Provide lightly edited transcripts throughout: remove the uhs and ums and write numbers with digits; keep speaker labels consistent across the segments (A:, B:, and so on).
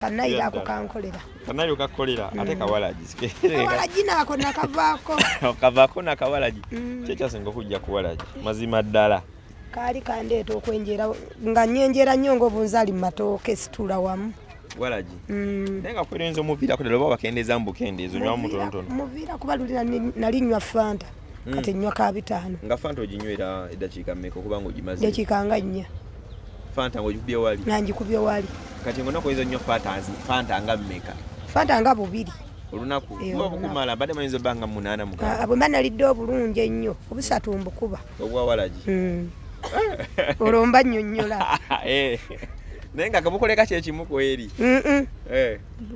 A: Kanaira ako kankolera.
B: Kanaira okakolera ate kawalaji.
A: Kawalaji nako nakavaako.
B: Kavaako na kawalaji. Kyekya singa okujja kuwalaji. Mazima ddala.
A: Kaali kandeeta okwenjera nga nyenjera nnyo ng'obunzaali mu matooke situla wamu.
B: Walaji. Naye nga kwerenza omuviirako ddala oba wakendeeza mu bukendeezo nywamu mutonotono.
A: Muviira kuba luli nali nywa Fanta. Kati nywa ka 5.
B: Nga Fanta oginywera eddakiika mmeka okuba ng'ogimaze?
A: Dakiika nga 4.
B: Fanta ng'ogikubye wali?
A: Ngikubye wali.
B: Kati ng'onaku oyinza nnyo Fanta nga mmeka?
A: Fanta nga 2.
B: Olunaku oba bukumala mbadde mayinza obba nga 8 mukaaga.
A: Bwe mba nalidde obulungi ennyo obusatu mbukuba.
B: Obwa Waragi.
A: Olomba nnyonnyola.
B: Naye nga kabukoleka kyekimu kweri.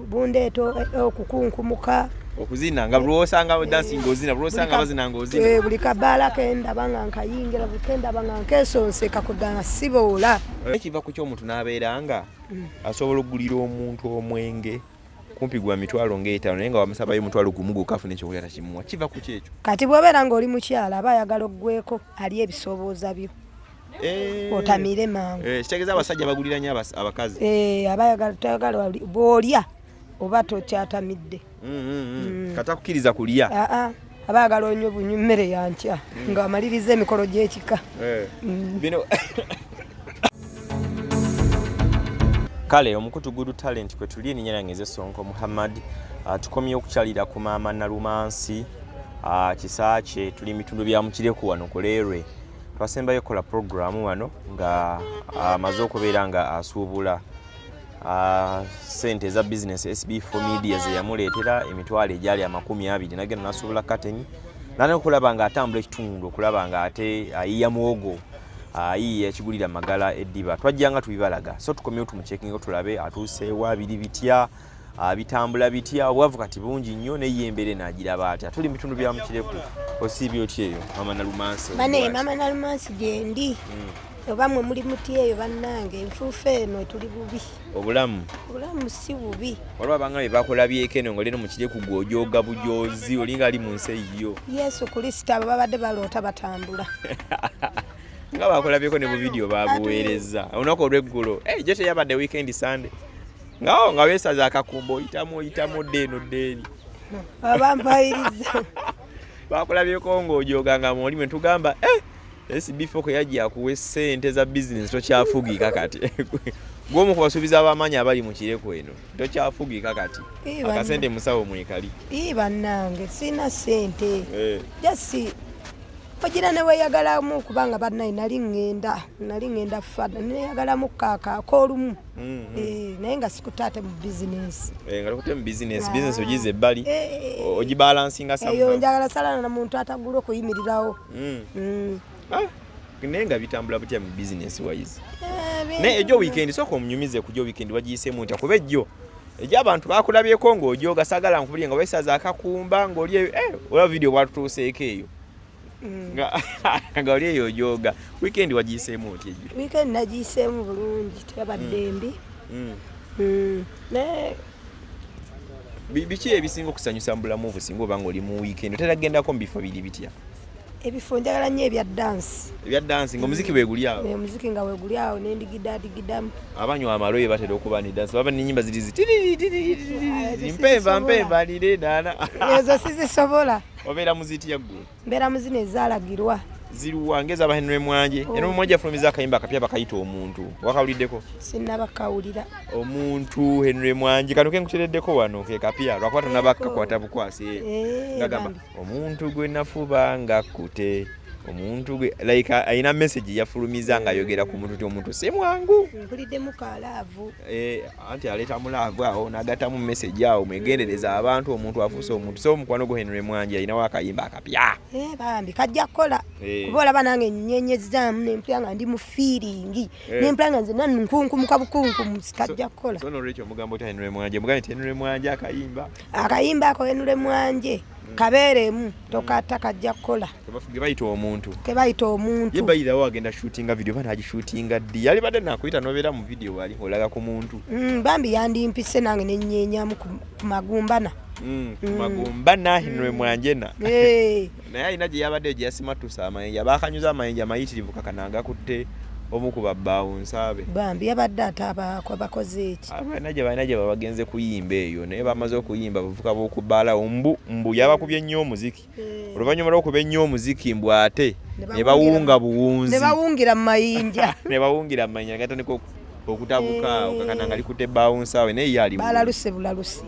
A: Bundeeto okukunkumuka.
B: Okuzina nga lwosanga dancing ng'ozina lwosanga bazina ng'ozina.
A: Buli kabaala kendaba nga nkayingira bukendaba nga nkesonseka kugana siboola.
B: Ekiva ku ky'omuntu n'abeera nga asobola okugulira omuntu omwenge kumpi gwa mitwalo ng'etaano naye nga wamusabayo omutwalo gumu gukafuna ekyokulya takimuwa. Kiva ku kyekyo. Kati
A: bw'obeera ng'oli mukyala aba ayagala oggweko ali ebisobooza byo. Otamire mangu.
B: Kitegeeza abasajja bagulira nnyo abakazi.
A: Aba ayagala bw'olya oba tokyatamidde.
B: Katakukkiriza kulya.
A: Aba ayagala onywe bunywa mmere ya nkya ng'amaliriza emikolo gy'ekika.
B: Bino kale omukutu Good Talent kwe tuli erinnya lyange nze Sonko Muhammad. Tukomye okukyalira ku Maama Nalumansi kisakye tuli mitundu bya mukireku wano kuleerwe. Twasembayo kola programu wano nga amaze okubeera nga asuubula sente za business SB4 Media ze yamuleetera emitwalo egyali 20 nagenda nasuubula kateni nane okulaba nga atambula ekitundu okulaba nga ate ayiya muwogo ayiya ekigulira magala eddiba twajjanga tubibalaga so tukomyewo tumucekinga tulabe atuuseewa biri bitya bitambula bitya obwavu kati bungi nnyo neyembere n'agiraba atya tuli mitundu bya mukireku osiibye otya eyo Maama Nalumansi
A: bane Maama Nalumansi gyendi oba mwe muli muti eyo bannange enfuufu eno tuli bubi
B: obulamu
A: si bubi
B: waliwo abangabe bakolabyeko eno nga lero mukireku gw'ojooga bujoozi olinga ali mu nsi eyiyo
A: Yesu Kristo abo babadde baloota batambula
B: nga bakolabyeko ne mu vidiyo babuweereza olunaku olw'eggulo gyo teyabadde weekend Sunday nga weesaza akakumbo oyitamu ddeeno ddeeni
A: abampayiriza
B: bakulabyeko ng'ojooga nga muoli mwe tugamba SB4 kwe yajja akuwa ssente za bizinesi tokyafugika kati gw'omu ku basuubiza ab'amaanyi abali mu kireku eno tokyafugika kati akasente musawo mwekali
A: bannange sina ssente jasi ogira ne weeyagalamu kubanga bannaye nali ngenda fada neyagalamu kaaka ak'olumu naye nga sikutaate mu bizinesi
B: nga tukute mu bizinesi ogize ebbali ogibalansinga
A: eyo njagala salana na muntu atagula okuyimirirawo
B: naye nga bitambula butya mu bizinesi wayizi naye egyo weekend sooka omunyumize ku gyo weekend wagiyiseemu ntya kuba ejjo abantu bakulabyeko ng'ojooga sagala nkubulye nga weesaza akakumba ng'oli olaba vidiyo bwatutuuseeko eyo nga oli eyo ojooga weekend wagiyiseemu otya ejjo
A: weekend nagiyiseemu bulungi teyabadde mbi naye
B: biki ebisinga okusanyusa mu bulamu bwo singa oba ng'oli mu weekend oteragendako mu bifo biri bitya
A: ebifo njagala nnyo ebya dansi
B: ng'omuziki weeguli awo
A: omuziki nga weeguli awo nendigidamu
B: abanywa amaloye batera okuba ne dansi baba n'ennyimba ziri mpemba lire naana
A: ezo sizisobola
B: obeera muzitya ggwe
A: mbeera muzino ezaalagirwa
B: ziruwa ngeza aba Henry Mwanje Mwanje afulumiza akayimba akapya bakayita omuntu wakawuliddeko
A: sinnabakawulira
B: omuntu Henry Mwanje kano kenkutereddeko wano ke kapya lwakuba tonabakakwata bukwasi ngagamba omuntu gwe nafuba nga kute omuntu gwe like ayina message yafulumiza nga ayogera ku muntu omuntu si mwangu
A: mpulidde mukalaavu
B: anti aleta mulaavu awo n'agattamu message awo mwegendereza abantu omuntu afuuse omuntu so omukwano gwo Henry Mwanje ayinawo akayimba akapya
A: bambi kajja kukola kuba olaba nange nyenyezzaamu nempula nga ndi mu feeling nempula nga nze nankunkumuka bukunkumusi kajja kukola
B: so n'olwekyo omugambo otya Henry Mwanje mugambe nti Henry Mwanje akayimba
A: ako Henry Mwanje kabeeremu tokata kajja kukola kebayita omuntu
B: yebayirawo agenda shootinga video bana agishootinga ddi yali badde nakuyita nobeera mu video wali olaga ku muntu
A: bambi yandimpise nange nenyenyamu ku magumbana
B: magumbana Henry Mwanje naye alina gye yabadde gye yasimatusa amayinja bakanyuza amayinja mayitirivu kakananga kutte omu ku bounce abe
A: bambi yabadde atabaako bakoze eki
B: banaje babagenze kuyimba eyo naye bamaze okuyimba bavuka b'okubbala mbu yabakubye nnyo omuziki oluvannyuma lw'okuba ennyo omuziki mbu ate ne bawunga buwunzi
A: ne bawungira mu mayinja
B: gatandika okutabuka okakana nga likute bounce awe naye yali
A: balaluse bulaluse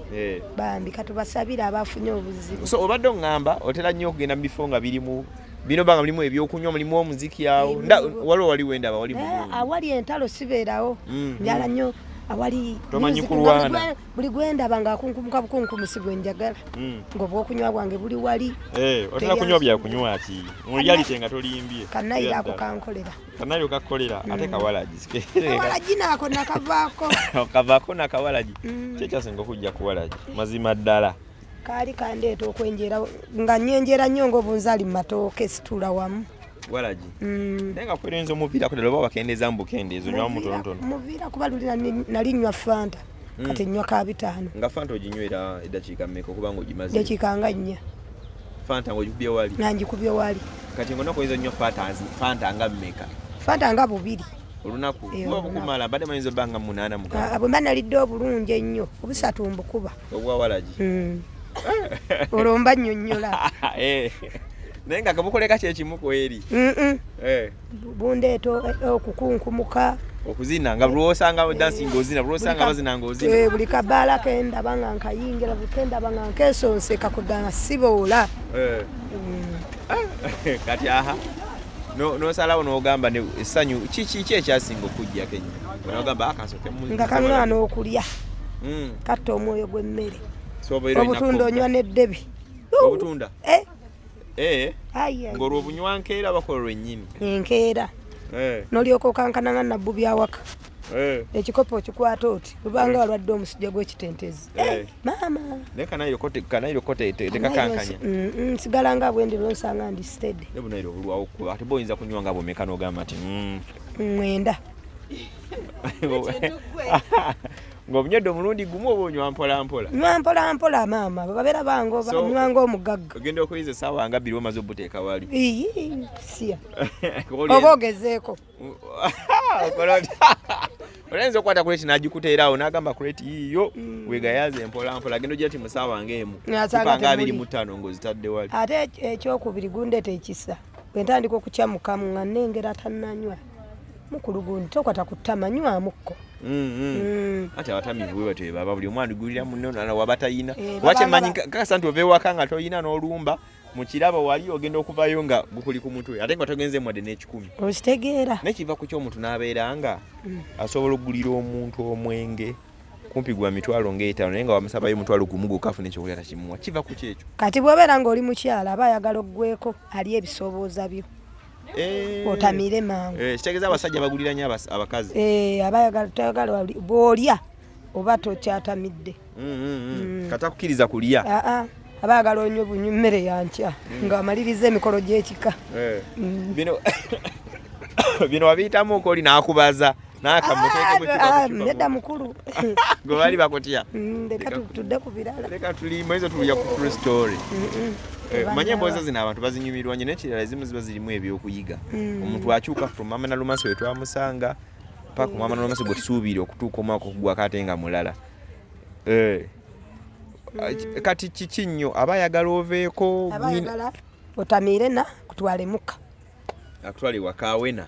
A: bambi katubasabire abafunye obuzibu
B: so obadde oŋŋamba otera nnyo okugenda mu bifo nga birimu bino banga mulimu ebyokunywa mulimu omuziki awo waliwo waliwo endaba wali
A: awali entalo sibeerawo njala nnyo awali
B: tomanyi kulwana
A: buli gwendaba ng'akunkumuka bukunkumusi gwe njagala ng'obwokunywa bwange buli wali
B: otera kunywa byakunywa ki mulyalite nga tolimbye
A: kanayiro ako kankolera
B: kanayiro kakolera ate kawalagi
A: kawalagi naako nakavaako
B: kavaako nakawalagi kyekyasinga okujja kuwalagi mazima ddala
A: kaali kandeeta okwenjera nga nyenjera nnyo ng'obunzaali mu matooke situla wamu
B: walagi naye nga kwerenza omuviirako ddala oba wakendeeza mu bukendeezo nywamu mutonotono
A: muviira kuba luli nali nnywa fanta kati nnywa ka 5
B: nga fanta oginywera eddakiika mmeka okuba nga ogimaze
A: dakiika nga 4
B: fanta ng'ogikubye wali
A: nangikubye wali
B: kati ng'onaku oyinza nnyo fanta nga mmeka
A: fanta nga 2
B: olunaku kuba bukumala mbadde mayinza obba nga 8 mukaaga
A: bwe mba nalidde obulungi ennyo obusatu mbukuba
B: obwa walagi
A: olwo mba nnyonnyola
B: naye nga kabukoleka kyekimu ku eri
A: bundeeta okukunkumuka
B: okuzina nga lwosanga dansi ng'ozina lwosanga bazina ng'ozina
A: buli kabaala kendaba nga nkayingira bukendaba nga nkesonseka kuganga siboola
B: kati aha nosalawo n'ogamba essanyu kiki ekyasinga okujja kenya nogamba akasoke
A: nga kaŋŋaana okulya katta omwoyo gw'emmere obutunda onywa n'eddebi
B: obutunda ng'olwo obunywa nkeera bakola lwennyini
A: enkeera n'olyoka okankananga nabbu byawaka ekikopo okikwata oti lubanga walwadde omusujja gw'ekitentezi maama
B: naye kanayiro tekakankanya
A: nsigala nga bwendi lwonsanga ndi stede
B: nebunayiro obulwawo kuba ate boyinza kunywa nga bwomeka n'ogamba nti
A: 9
B: ng'obunyodde omulundi gumu oba onywa mpolampola
A: nywa mpolampola maama babeera bange nywanga omugagga
B: ogenda okuyiza essaawa nga 2 omaze obuteeka wali
A: siya oba ogezeeko
B: olayinza okukwata kuleti n'agikuteerawo n'agamba kuleti yiyo wegayaza empolampola agenda ogira ti mu ssaawa ng'emu kupanga 25 ng'ozitadde wali
A: ate ekyokubiri gundeeta ekisa bwe ntandika okukyamukamu nga nnengera tannanywa mukulu gundi tokwata ku ttama nywamukko
B: ati abatamivu bwe batyo baba buli omwana gulira munne nala wabatayina wakyemanyi kakasa nti ova ewaka nga toyina n'olumba mu kiraba wali ogenda okuvayo nga gukuli ku mutwe ate nga togenze mwadde n'ekikumi
A: okitegeera
B: nekiva ku ky'omuntu n'abeera nga asobola okugulira omuntu omwenge kumpi gwa mitwalo ng'etaano naye nga wamusabayo omutwalo gumu gukafuna ekyokulya takimuwa kiva ku kyekyo
A: kati bw'obeera ng'oli mukyala aba ayagala oggweko ali ebisobooza byo otamire mangu
B: kitegeeza abasajja bagulira nnyo abakazi
A: abayagala bw'olya oba tokyatamidde
B: katakukkiriza kulya
A: abayagala onywa bunywa mmere yankya ng'amaliriza emikolo gy'ekika
B: bino wabiyitamu ko oli n'akubaza
A: nedda mukulu
B: gwe bali bakutya
A: leka tudde ku birala
B: leka tulimuizo tulya ku true story manye emboozi zino abantu bazinyumirwa nnyo n'ekirala ezimu ziba zirimu ebyokuyiga omuntu akyuka from Maama Nalumansi we twamusanga paka Maama Nalumansi gwe tusuubire okutuuka omwaka okugwako ate nga mulala kati kiki nnyo aba ayagala oveeko
A: abayagala otamiire na kutwale muka
B: akutwale wakaawena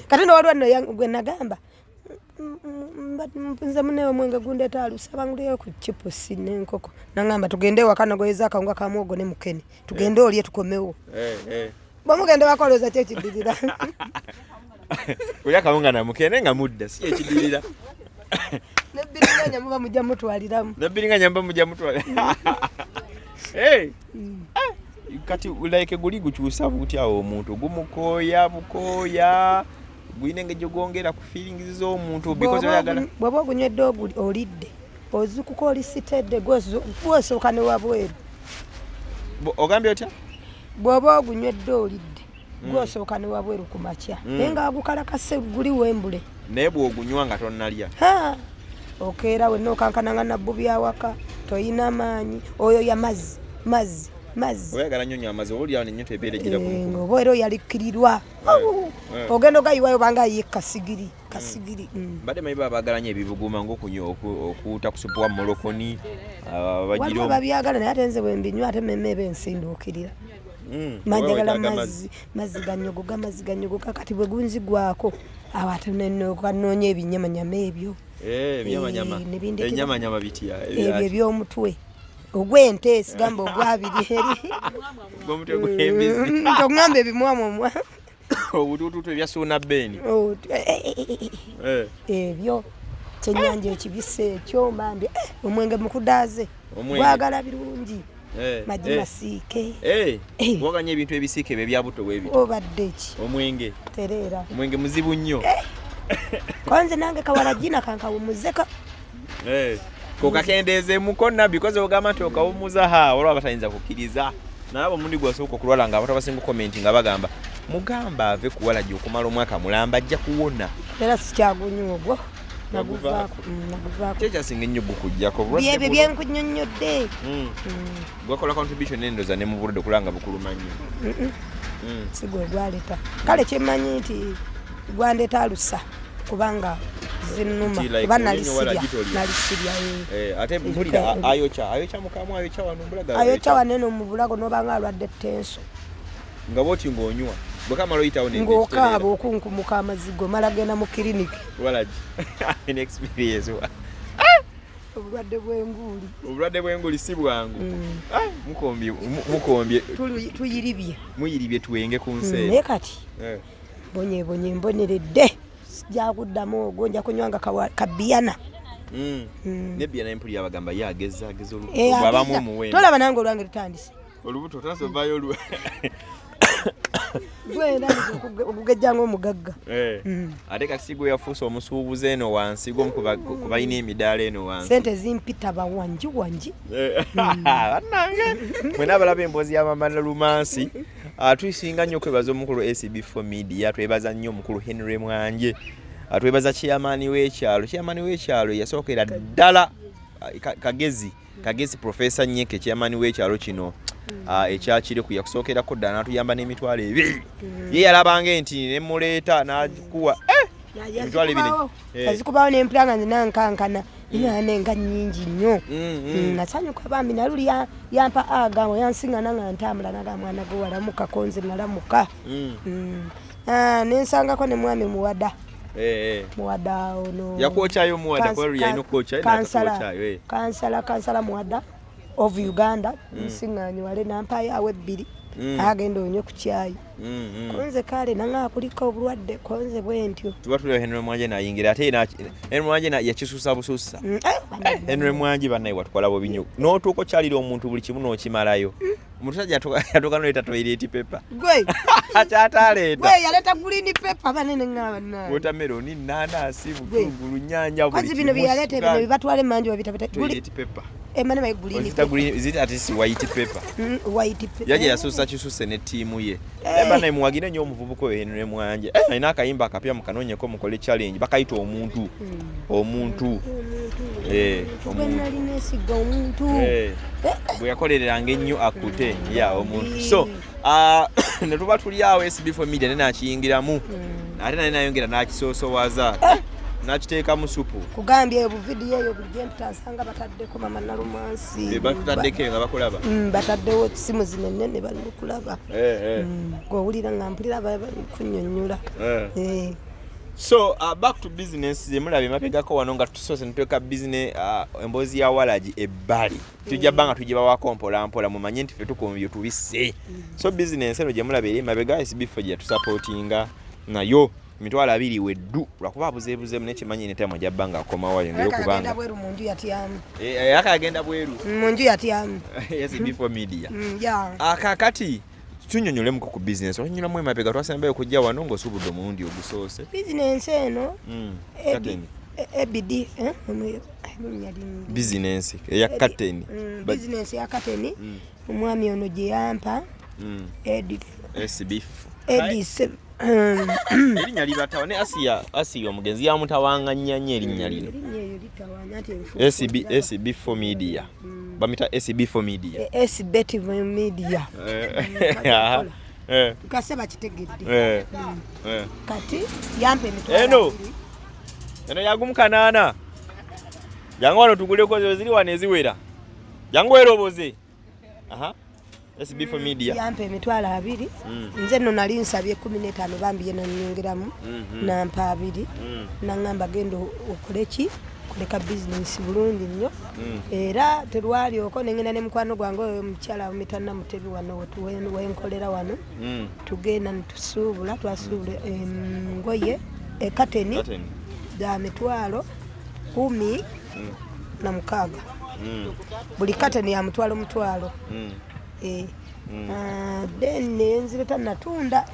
A: kati n'olwo nno gwe nagamba nze munewe omwenge gundeeta alusaba nguliyo ku chipusi n'enkoko nagamba tugende ewaka nagoyeza akawunga ka muwogo ne mukene tugende olye tukomewo bwe mugende bakolooza ki ekiddirira
B: olya akawunga na mukene nga mudda si ekiddirira
A: nebbiringanya muba mujja mutwaliramu
B: nebbiringanya muba mujja mutwalira kati like guli gukyusa butya omuntu gumukooya bukooya gwine engeri gyogongera ku feelings z'omuntu because oyagala
A: bw'oba ogunywedde olidde ozikuka oli sitedde gwosooka ne wabweru
B: ogambye otya
A: bw'oba ogunywedde olidde gwosooka ne wabweru ku makya naye ng'agukalakase guli wembule
B: naye bw'ogunywa nga tonnalya
A: okeera wenna okankananga nabbu byawaka toyina maanyi oyo ya mazzi mazzi
B: oyagala nnyo amazzi oli awo nnyo tebere gira ku
A: ngoboero yalikirirwa ogendo gayiwayo banga yekasigiri kasigiri
B: bade mayiba abagalanye ebibuguma ngokunyo okuta kusupwa molokoni
A: abajiro babyagala naye atenze bwembinywa ate memmebe ensindukirira majagala mazzi ganyogo kakati bwe gunzigwako awate neno kanonye ebinyamanyama ebyo
B: enyamanyama bitya
A: ebyo by'omutwe ogwente sigamba ogwabiri eri
B: ogw'omutwe gw'embizi
A: tongamba ebimwamwa
B: obutututu ebyasuuna bbeeni
A: ebyo kyenyanja ekibise ekyo mbambi omwenge mukudaaze gwagala birungi maji masiike
B: waganya ebintu ebisiike bye byabuto bwebyo
A: obadde ki
B: omwenge
A: tereera
B: omwenge muzibu nnyo
A: kwanze nange kawalagina kankawumuzeka
B: kokakendeezeemuko nabbi koze ogamba nti okawumuza olwaba batayinza kukkiriza nabo mundi gwasooka okulwala nga abantu abasinga komenti nga bagamba mugamba ave ku Waragi okumala omwaka mulamba ajja kuwona
A: era sikyagunywa ogwo naguvaako
B: kyekyasinga ennyo gukujjako
A: byebyo byenkunyonnyodde
B: gwakola contribution endoza ne mu bulwadde okulanga bukuluma nnyo
A: sigwe gwaleeta kale kyemmanyi nti gwandeeta alusa kubanga zinuma kuba nalisirya
B: ate mpulira ayokya mukamu ayokya wano mbulaga
A: ayokya wanene mu bulago n'obanga alwadde tenso
B: nga bwoti ng'onywa bwekamala oyitawo
A: ng'okaaba okunkumuka amazigo mala genda mu kiriniki
B: Waragi in experience obulwadde bw'enguli si bwangu mukombye muyiribye tuwenge ku nsi
A: naye kati bonye mboneredde sijjakuddamu ogwo nja kunywanga kabiyana
B: nebiyana empuli abagamba ye ageza olubuto omuwendo
A: tolaba nange olwange lutandise
B: olubuto otasovayo
A: gwenda okugejjanga omugagga
B: ate kati gwe yafuusa omusuubuzi eno wansi gwomu ku balina emidaala eno wansi
A: sente zimpita bawanji
B: bannange mwena abalaba emboozi ya Maama Nalumansi tuyisinga nnyo okwebaza omukulu SB4 Media twebaza nnyo omukulu Henry Mwanje twebaza chairman w'ekyalo yasookera ddala Kagezi Professor Nyeke chairman w'ekyalo kino ekyakiriku yakusookerako ddala n'atuyamba n'emitwalo ebiri ye yalabanga enti nemuleeta n'agikuwa emitwalo ebiri
A: azikubawo n'empulanga nze nankankana nenga nnyingi nnyo nasanyuka bambi naluli yampa agamo yansiŋŋana nga ntambula naga mwana gwe walamuka konze nalamuka nensangako ne mwami muwada ono
B: yakwokyayo muwada kwa yalina okwokyayo
A: kansala muwada of Uganda nsiŋŋanyi wale nampayo awo ebbiri agenda onywe ku kyayi konze kale nanga kuliko obulwadde konze bwentyo
B: tuba tulio Henry Mwanje nayingira ate Henry Mwanje yakisusa bususa Henry Mwanje bannaye watukola bobinyo n'otuuko kyalira omuntu buli kimu n'okimalayo omusajja yatuuka n'oleeta toilet paper
A: gwe
B: kyataleeta
A: gwe yaleeta green paper banene ngaba naye
B: watermelon nanaasi butungulu nyanja buli
A: kimu bino byaleeta bino bibatwale manji babita
B: toilet paper
A: emane mai green
B: is it at least white paper
A: white paper
B: yaje yasusa kisuse ne tiimu ye bana muwagire nnyo omuvubuko Henry Mwanje alina akayimba akapya mukanonyeko mukole challenge bakayita omuntu omuntu bwe yakolereranga ennyo akute ya omuntu so ne tuba tuli awo SB4 Media ne nakiyingiramu ate nayongera nakisoosowaza nakiteeka mu supu
A: kugambye obuvidiyo eyo buli ntasanga bataddeko Maama Nalumansi
B: bataddeko nga bakulaba
A: bataddewo simu zinene ne bali kulaba gwowulira nga mpulira kunnyonnyola
B: so back to business zemulaba emapegako wano nga tusoose netweka business emboozi ya Waragi ebbali tujja bbanga tugibawako mpolampola mumanye nti ffe tukumbye tubisse so business eno gyemulaba eri emabega SB4 gye tusapootinga nayo mitwalo 2 weddu lwakuba abuzeebuzeemu nekimanyi netama jabba nga akomawayo ngeri okubanga akagenda bweru
A: munju yatyamu
B: SB4 Media kakati tunyonyolemuko ku business onyulamu emabega twasembayo kujja wano ng'osuubudde omulundi ogusoose
A: business eno ebidi
B: business eya kateni
A: business ya kateni omwami ono gye yampa SB7
B: erinnya libatawo ne Asiya omugenzi yamutawanganya nnyo erinnya lino SB4 media. Bamita SB4 media.
A: SB4 media. Tukaseba kitegedde. Kati yampe emitwalo.
B: Eno yagumukanana. Jangu wano tuguleko ziri wane eziwera. Jangu eroboze. SB4 media.
A: Yampe emitwalo 2. Nze nno nali nsabye 15 bambiye nanyongeramu. Nampa 2. Nangamba gendo okoleki. Kuleka business bulungi nnyo. Era terwali oko nengena ne mukwano gwange omukyala mitana mutebi wano wenkolera wano. Tugenda ntusubula twasubula ngoye kateni da mitwalo 10 na mukaga. Buli kateni ya mutwalo. Then nzireta natunda.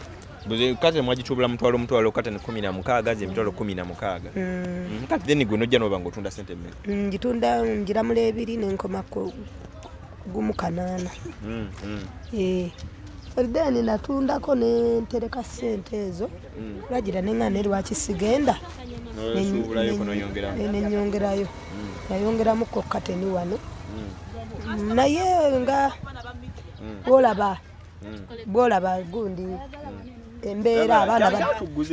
B: Buze kate mwajitubula mutwalo kate ni 16 ze mitwalo 16. Kati then gwe nojja no bango tunda sente mmeka.
A: Njitunda njiramule 2 nenkoma ko gumu kanana. Then natunda ko ne tereka sente ezo. Lwagira nengane lwaki sigenda.
B: Nesubulayo kono yongera.
A: Nenyongerayo. Nayongeramu ko kate ni wano. Naye nga bolaba gundi embeera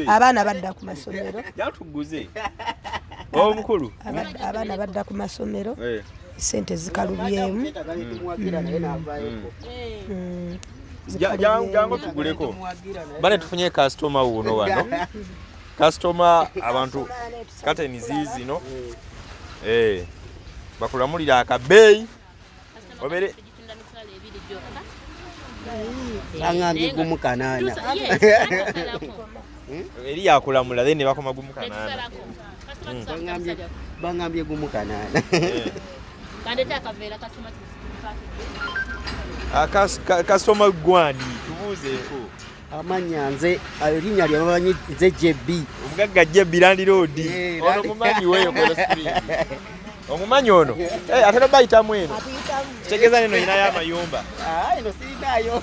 A: abaana badda ku masomero
B: yatuguze omukulu
A: abaana badda ku masomero sente zikalubyemu
B: jango tuguleko bane tufunye customer uno wano customer abantu kate ni zizi no bakulamulira akabeyi obere
C: Bangambye gumukanana.
B: Eri yakulamula then bakoma gumukanana.
C: Bangambye gumukanana.
D: Kandeta akavera
B: customer gwani tubuzeeko.
C: Amanya nze alinya lyabanyi nze JB.
B: Omugagga JB Land Road. Ono mumanyi weyo kwa street. Omumanyi ono atero bayitamu eno tegeza neno ina ya mayumba
C: eno sinayo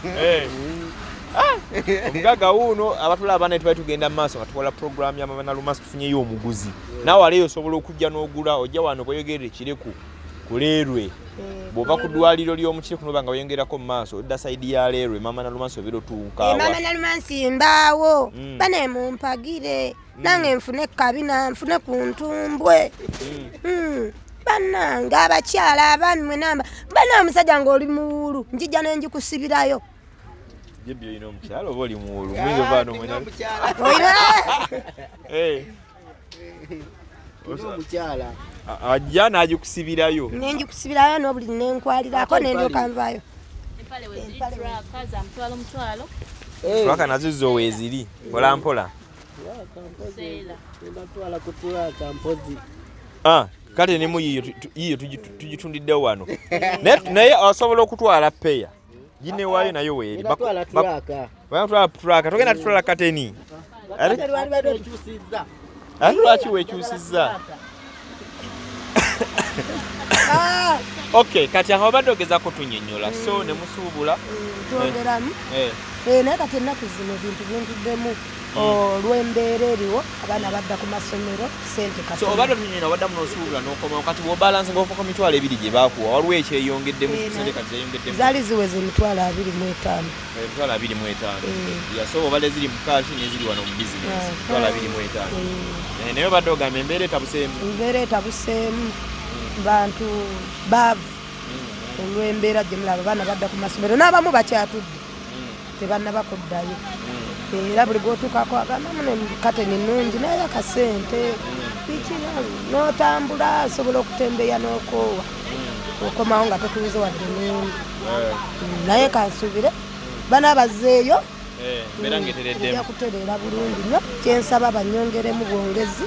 B: omugaga uno abatula abana etwa tugenda maaso ngatukola program ya Maama Nalumansi tufunyeyo omuguzi nawe waleyo osobola okujja n'ogula ojja wano koyogerere kireku kulerwe bova kudwaliro ly'omukire kuno banga oyongerako mu maaso odda side ya lerwe Maama Nalumansi obiro tuukawa
A: Maama Nalumansi mbaawo bane mumpagire nange nfune kabina nfune ku ntumbwe banange abakyala abanwe namba bana omusajja ng'oli muwulu njijja ne njikusibirayo
B: jebyo ino omukyala oba oli muwulu mwizo vano mwena
C: omukyala
B: ajja n'agikusibirayo
A: nenjikusibirayo n'obuli nenkwalirako nendyoka nvayo
D: empale weziri kaza mutwalo
B: twaka nazo zo weziri mpola mpola
D: sela
C: ndatwala kutwaka mpozi
B: kale ne muyiyo tujitundidde wano naye asobola okutwala peya jine wayo nayo weeri
C: batwala
B: traka togenda tutwala kateni lwaki wekyusizza okay kati aho obadde ogezaako tunyonnyola so ne musuubula
A: twongeramu naye kati ennaku zino ebintu bintuddemu olw'embeera eriwo abaana badda ku masomero sente kati
B: so obadde tunyonnyola waddamu n'osuubula n'okomawo kati bw'obalansi ng'ova ku mitwalo 2 gye baakuwa waliwo ekyeyongeddemu sente kati zeyongeddemu
A: zaali ziweze emitwalo 25
B: emitwalo 25 so obadde ziri mu kaashi n'eziri wano mu bizinesi emitwalo 25 naye obadde ogamba embeera etabuseemu bantu baavu olw'embeera gye mulaba abaana badda ku masomero n'abamu bakyatudde tebannaba kuddayo era buli gwotuukako agambamu kateni nnungi naye akasente n'otambula asobola okutembeya n'okoowa okomawo nga totuuze wadde n'endi naye kansubire bana bazzeeyo ejja kutereera bulungi nnyo kyensaba banyongeremu bwongezi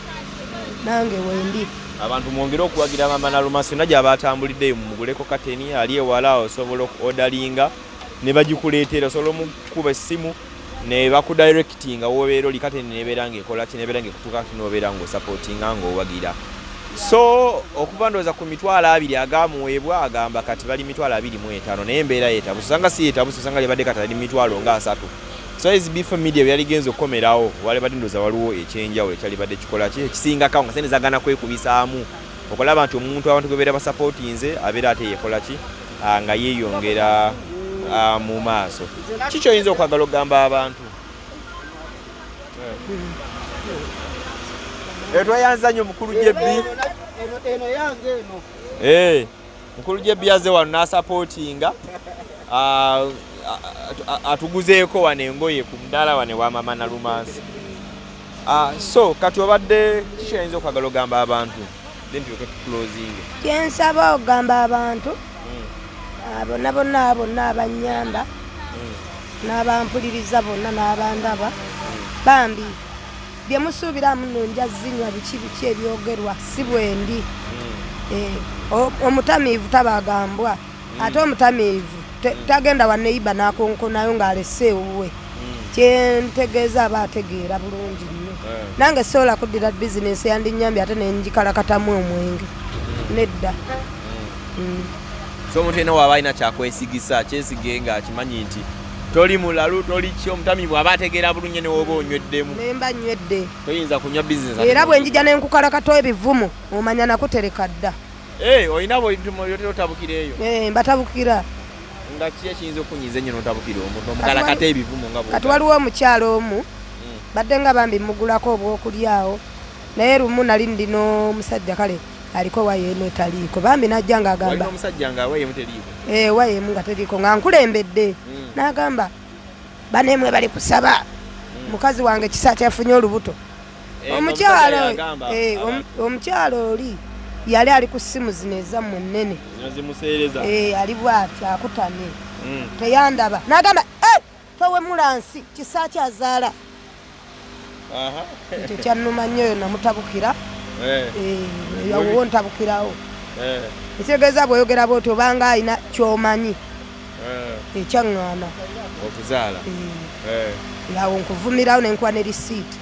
B: nange wendi abantu mwongere okuwagira Maama Nalumansi najja abatambuliddeyo muguleko kateni ali ewala osobola odalinga ne bagikuleetera osobola omukuba essimu ne bakudirectinga wobeera oli kateni nebeera ng'ekola ki nebeera ng'ekutuuka kati n'obeera ng'osupportinga ng'owagira so okuva ndowooza ku mitwalo 2 agamuweebwa agamba kati bali mitwalo 25 naye embeera yeetabusa usanga si yeetabusa usanga libadde kati ali mitwalo nga 3 so SB4 media byaligenza okukomerawo wale badde ndowooza waliwo ekyenjawulo ekyalibadde kikola ki ekisingakawo nga sente zagana kwekubisaamu okulaba nti omuntu abantu gwe beera basupportinze abeera ate yekola ki nga yeeyongera mu maaso. Kiki oyinza okwagala okugamba abantu? Twayanza nnyo mukulu Jebbi.
C: Eno yange eno.
B: Mukulu Jebbi yazze wano n'asupportinga atuguzeeko wano engoye ku mudaala wano wa Maama Nalumansi. So kati obadde kiki oyinza okwagala okugamba abantu? Then tulyoke tuclosing.
A: Kyensaba okugamba abantu bonna abanyamba n'abampuliriza bonna n'abandaba bambi bye musuubiramu nno nja zinywa biki ebyogerwa si bwendi. Omutamiivu tabagambwa ate omutamiivu tagenda waneiba n'akonkonayo ng'alese ewuwe. Kyentegeeza aba ategeera bulungi nnyo. Nange sobola kuddira bizinensi yandinyambye ate nenjikalakatamu omwenge nedda.
B: So omuntu yenna waba alina kyakwesigisa kyesige nga akimanyi nti toli mulalu toli ki omutamiivu aba ategeera bulungi ne woba onyweddemu.
A: Nemba nywedde.
B: Toyinza kunywa bizinesi.
A: Era bwe njija nenkukalakato ebivumu omanya nakutereka dda.
B: Olina bwotabukira eyo?
A: Mbatabukira.
B: Nga ki ekiyinza okunyiza ennyo n'otabukira omuntu omukalakata ebivumu nga
A: kati waliwo omukyalo omu badde nga bambi mugulako obwokulyawo naye lumu nali ndino omusajja kale aliko wayeemu etaliiko bambi najja ng'agamba
B: walina omusajja nga wayeemu teriiko?
A: Wayeemu nga teriiko nga nkulembedde n'agamba banemwe bali kusaba mukazi wange kisa kyafunye olubuto. Omukyalo oli yali ali ku ssimu zino ezammwe ennene ali bw'ati akutamye teyandaba n'agamba towe mulansi kisa kyazaala. Ekyo kyannuma nnyo oyo namutabukira yawo ntabukirawo. Ekitegeeza bw'oyogera bw'oti obanga alina ky'omanyi ekyaŋŋaana
B: okuzaala
A: yawo nkuvumirawo nenkuwa ne risiiti.